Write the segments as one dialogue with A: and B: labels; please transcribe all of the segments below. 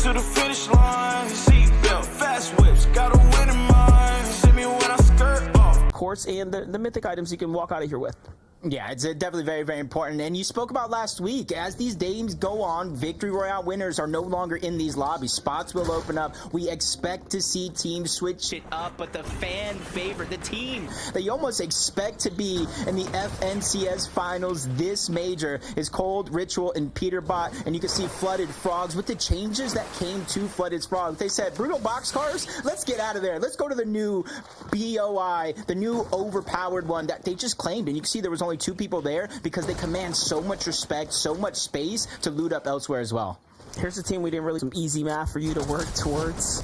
A: to the finish line. Seatbelt, fast whips, got a win in mind. See me when I skirt off.
B: Of course, and the mythic items you can walk out of here with.
C: Yeah, it's definitely very, very important. And you spoke about last week, as these games go on, Victory Royale winners are no longer in these lobbies. Spots will open up. We expect to see teams switch it up, but the fan favorite, the team that you almost expect to be in the FNCS finals this major is Qualed, Ritual, and PETERBOT. And you can see Flooded Frogs. With the changes that came to Flooded Frogs, they said, brutal boxcars, let's get out of there. Let's go to the new BOI, the new overpowered one that they just claimed. And you can see there was only 2 people there because they command so much respect, so much space to loot up elsewhere as well.
B: Here's a team we didn't really some easy math for you to work towards.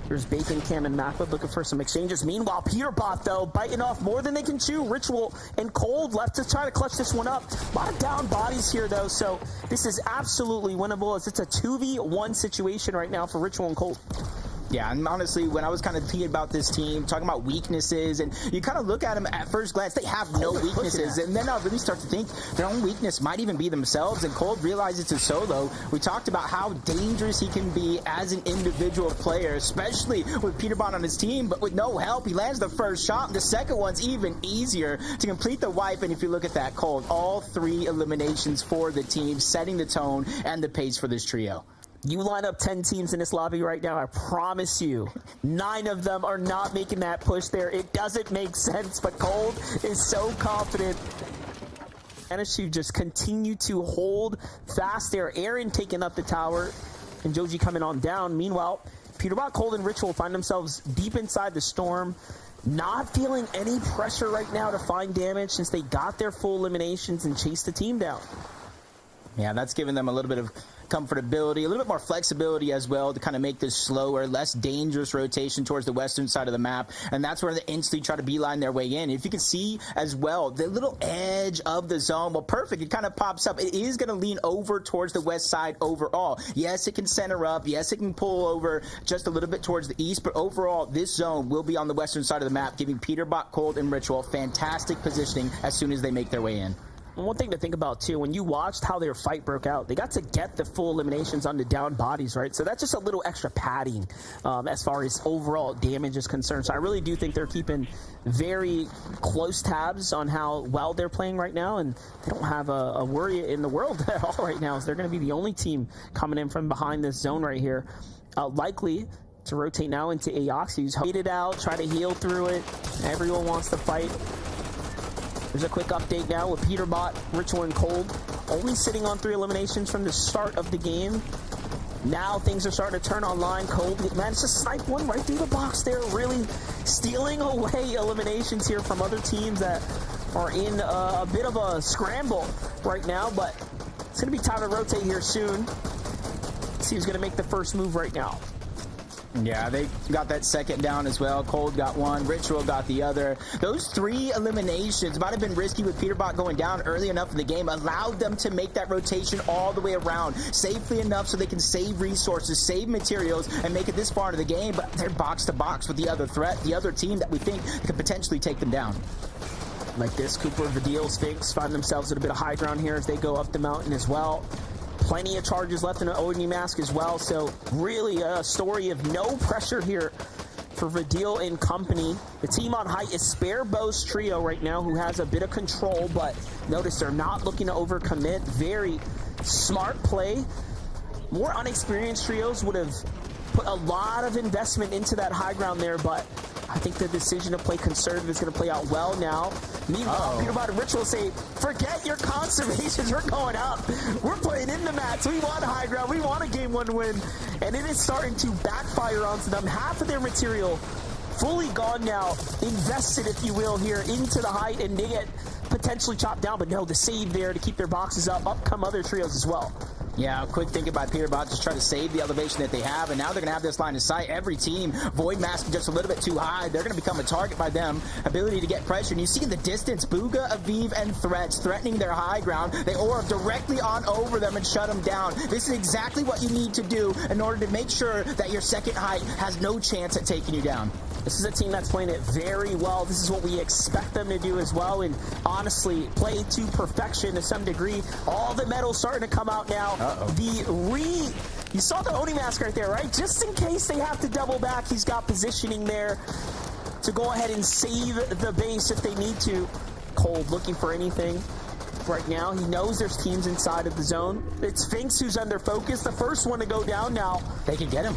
B: Here's Bacon, Cam, and Macwood looking for some exchanges. Meanwhile, PETERBOT, though, biting off more than they can chew. Ritual and Qualed left to try to clutch this one up. A lot of down bodies here, though, so this is absolutely winnable as it's a 2v1 situation right now for Ritual and Qualed.
C: Yeah, and honestly, when I was kind of thinking about this team, talking about weaknesses, and you kind of look at them at first glance, they have no weaknesses, and then I really start to think their only weakness might even be themselves, and Qualed realizes it's solo. We talked about how dangerous he can be as an individual player, especially with PETERBOT on his team, but with no help, he lands the first shot, and the second one's even easier to complete the wipe, and if you look at that, Qualed, all 3 eliminations for the team, setting the tone and the pace for this trio.
B: You line up 10 teams in this lobby right now, I promise you, 9 of them are not making that push there. It doesn't make sense, but Qualed is so confident. Managed to just continue to hold fast there. Aaron taking up the tower, and Joji coming on down. Meanwhile, PETERBOT, Qualed, and Ritual find themselves deep inside the storm. Not feeling any pressure right now to find damage since they got their full eliminations and chased the team down.
C: Yeah, that's given them a little bit of comfortability, a little bit more flexibility as well to kind of make this slower, less dangerous rotation towards the western side of the map, and that's where they instantly try to beeline their way in. If you can see as well, the little edge of the zone, well, perfect, it kind of pops up. It is going to lean over towards the west side overall. Yes, it can center up. Yes, it can pull over just a little bit towards the east, but overall, this zone will be on the western side of the map, giving PETERBOT, Qualed, and Ritual fantastic positioning as soon as they make their way in.
B: One thing to think about, too, when you watched how their fight broke out, they got to get the full eliminations on the down bodies, right? So that's just a little extra padding as far as overall damage is concerned. So I really do think they're keeping very close tabs on how well they're playing right now, and they don't have a worry in the world at all right now. So they're going to be the only team coming in from behind this zone right here. Likely to rotate now into Aoxy, who's waited out, try to heal through it. Everyone wants to fight. There's a quick update now with PETERBOT, Ritual, and Qualed only sitting on 3 eliminations from the start of the game. Now things are starting to turn online. Qualed managed to snipe one right through the box there, really stealing away eliminations here from other teams that are in a bit of a scramble right now, but it's going to be time to rotate here soon. Let's see who's going to make the first move right now.
C: Yeah, they got that second down as well. Qualed got one, Ritual got the other. Those 3 eliminations might have been risky with PETERBOT going down early enough in the game, allowed them to make that rotation all the way around safely enough so they can save resources, save materials, and make it this far into the game, but they're box to box with the other threat, the other team that we think could potentially take them down.
B: Like this, Cooper, Vidil, Sphinx find themselves at a bit of high ground here as they go up the mountain as well. Plenty of charges left in an OD mask as well, so really a story of no pressure here for Vidil and company. The team on height is Spare Bow's trio right now, who has a bit of control, but notice they're not looking to overcommit. Very smart play. More unexperienced trios would have put a lot of investment into that high ground there, but I think the decision to play conservative is going to play out well now. Meanwhile, PETERBOT and Ritual say, forget your conservations, we're going up. We're playing in the match. We want high ground. We want a game 1 win. And it is starting to backfire onto them. Half of their material fully gone now, invested, if you will, here into the height, and they get potentially chopped down. But no, the save there to keep their boxes up. Up come other trios as well.
C: Yeah, quick thinking by PETERBOT, just try to save the elevation that they have, and now they're going to have this line of sight. Every team, Void Mask just a little bit too high. They're going to become a target by them. Ability to get pressure, and you see in the distance, Booga, Aviv, and Threats threatening their high ground. They orb directly on over them and shut them down. This is exactly what you need to do in order to make sure that your second height has no chance at taking you down.
B: This is a team that's playing it very well. This is what we expect them to do as well, and honestly, play to perfection to some degree. All the metal's starting to come out now. The You saw the Oni mask right there, right? Just in case they have to double back, he's got positioning there to go ahead and save the base if they need to. Qualed looking for anything right now. He knows there's teams inside of the zone. It's Sphinx who's under focus. The first one to go down now.
C: They can get him.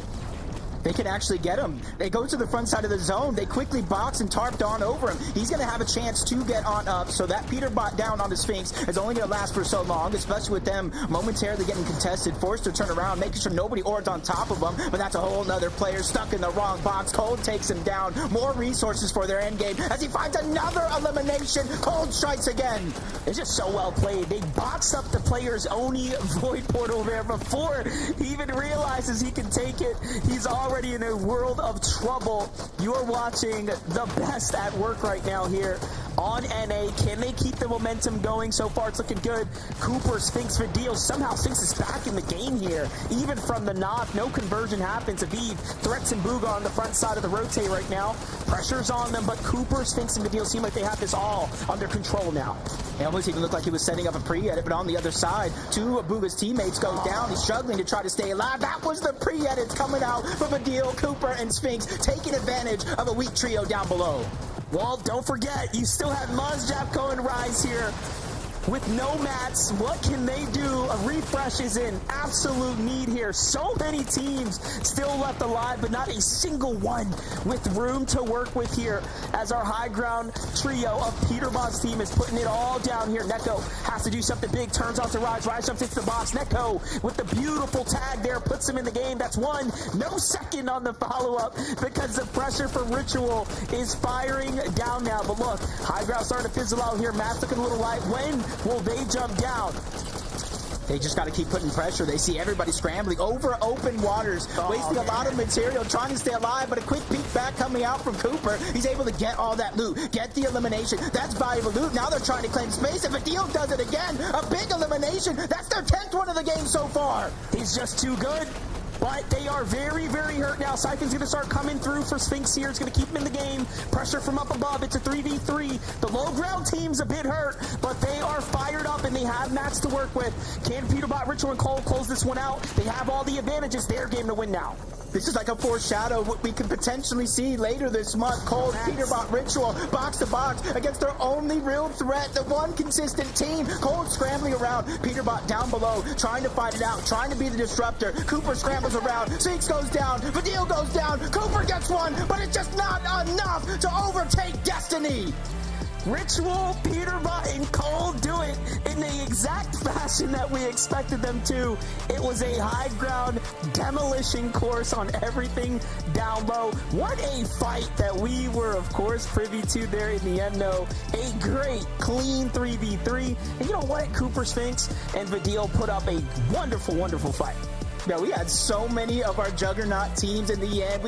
C: They can actually get him. They go to the front side of the zone. They quickly box and tarped on over him. He's going to have a chance to get on up, so that PETERBOT down on the Sphinx is only going to last for so long, especially with them momentarily getting contested, forced to turn around, making sure nobody ords on top of them, but that's a whole nother player stuck in the wrong box. Qualed takes him down. More resources for their endgame as he finds another elimination. Qualed strikes again.
B: It's just so well played. They boxed up the player's Oni Void Portal there before he even realizes he can take it. He's already in a world of trouble. You are watching the best at work right now here on NA. Can they keep the momentum going? So far it's looking good. Cooper, Sphinx, Vidil. Somehow Sphinx is back in the game here. Even from the knock, no conversion happens. Aviv threats and Booga on the front side of the rotate right now. Pressure's on them, but Cooper, Sphinx, and Vidil seem like they have this all under control now.
C: It almost even looked like he was setting up a pre-edit, but on the other side, two of Booga's teammates go down. He's struggling to try to stay alive. That was the pre-edit coming out from Vidil, Cooper, and Sphinx, taking advantage of a weak trio down below.
B: Well, don't forget, you still have Mozjapko and Rise here with no mats. What can they do? A refresh is in absolute need here. So many teams still left alive, but not a single one with room to work with here as our high ground trio of PETERBOT's team is putting it all down here. Neko has to do something big, turns off to Rise. Rise jumps into the box. Neko with the beautiful tag there puts him in the game. That's one. No second on the follow-up because the pressure for Ritual is firing down now. But look, high ground starting to fizzle out here. Matt's looking a little light. When will they jump down?
C: They just got to keep putting pressure. They see everybody scrambling over open waters, wasting a lot of material, trying to stay alive, but a quick peek back coming out from Cooper. He's able to get all that loot, get the elimination. That's valuable loot. Now they're trying to claim space. If Vidil does it again, a big elimination. That's their 10th one of the game so far.
B: He's just too good. But they are very, very hurt now. Siphon's going to start coming through for Sphinx here. It's going to keep him in the game. Pressure from up above. It's a 3v3. The low ground team's a bit hurt, but they are fired up and they have mats to work with. Can PETERBOT, Ritual, and Qualed close this one out? They have all the advantages. Their game to win now.
C: This is like a foreshadow of what we could potentially see later this month. Qualed, PETERBOT, Ritual, box to box against their only real threat, the one consistent team. Qualed scrambling around, PETERBOT down below, trying to fight it out, trying to be the disruptor. Cooper scrambles around, Sphinx goes down, Vidil goes down, Cooper gets one, but it's just not enough to overtake Destiny.
B: Ritual, PETERBOT, and Qualed do it in the exact fashion that we expected them to. It was a high ground demolition course on everything down low. What a fight that we were, of course, privy to there in the end, though. A great, clean 3v3. And you know what? Cooper, Sphinx, and Vidil put up a wonderful, wonderful fight.
C: Yeah, we had so many of our juggernaut teams in the end.